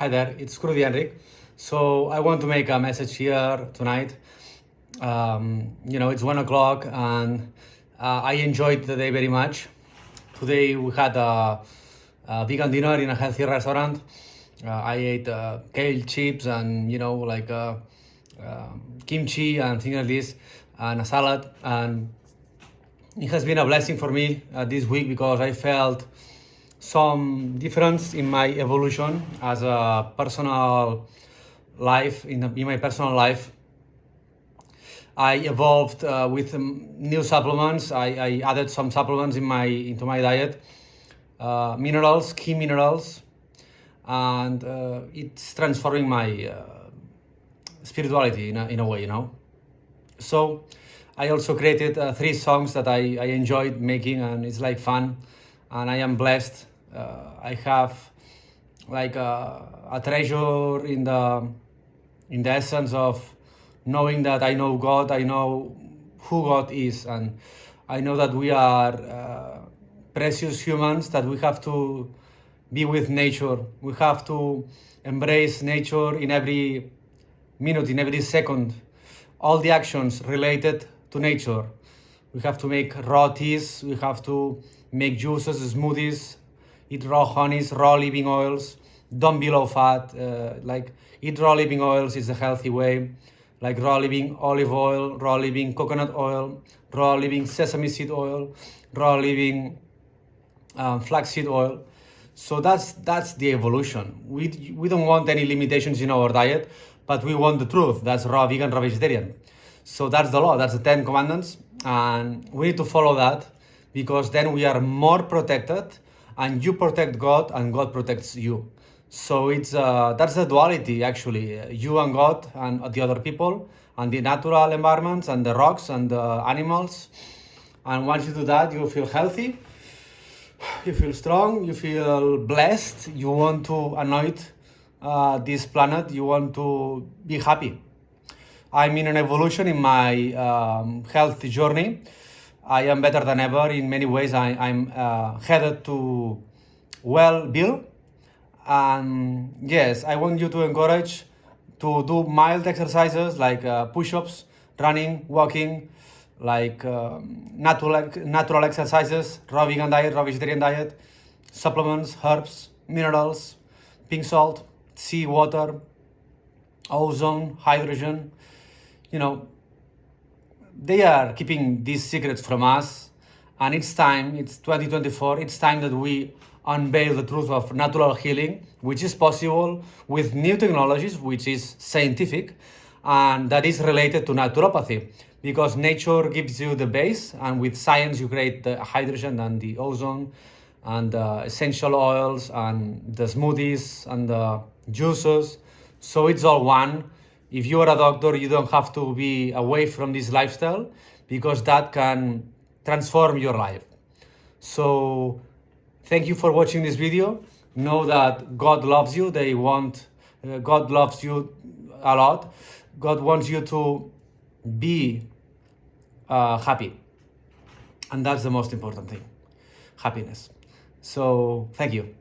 Hi there, it's Crudi, Enric. So I want to make a message here tonight. It's 1 o'clock and I enjoyed the day very much. Today we had a vegan dinner in a healthy restaurant. I ate kale chips and kimchi and things like this, and a salad. And it has been a blessing for me this week because I felt some difference in my evolution as a personal life. In my personal life, I evolved with new supplements. I added some supplements into my diet, minerals, key minerals, and it's transforming my spirituality in a way, So I also created 3 songs that I enjoyed making, and it's like fun, and I am blessed. I have like a treasure in the essence of knowing that I know God, I know who God is, and I know that we are precious humans, that we have to be with nature. We have to embrace nature in every minute, in every second. All the actions related to nature. We have to make raw teas, we have to make juices, smoothies, eat raw honeys, raw living oils, don't be low fat, eat raw living oils is a healthy way, like raw living olive oil, raw living coconut oil, raw living sesame seed oil, raw living flaxseed oil. So that's the evolution. We don't want any limitations in our diet, but we want the truth. That's raw vegan, raw vegetarian. So that's the law, that's the 10 commandments, and we need to follow that because then we are more protected, and you protect God and God protects you. So it's that's the duality actually, you and God and the other people and the natural environments and the rocks and the animals. And once you do that, you feel healthy, you feel strong, you feel blessed, you want to anoint this planet, you want to be happy. I'm in an evolution in my health journey. I am better than ever in many ways. I'm headed to well-being. And yes, I want you to encourage to do mild exercises like push-ups, running, walking, like natural exercises, raw vegan diet, raw vegetarian diet, supplements, herbs, minerals, pink salt, sea water, ozone, hydrogen. They are keeping these secrets from us, and it's time, it's 2024, it's time that we unveil the truth of natural healing, which is possible with new technologies, which is scientific, and that is related to naturopathy, because nature gives you the base, and with science you create the hydrogen and the ozone and the essential oils and the smoothies and the juices. So it's all one. If you are a doctor, you don't have to be away from this lifestyle because that can transform your life. So thank you for watching this video. Know that God loves you. God loves you a lot. God wants you to be happy. And that's the most important thing, happiness. So thank you.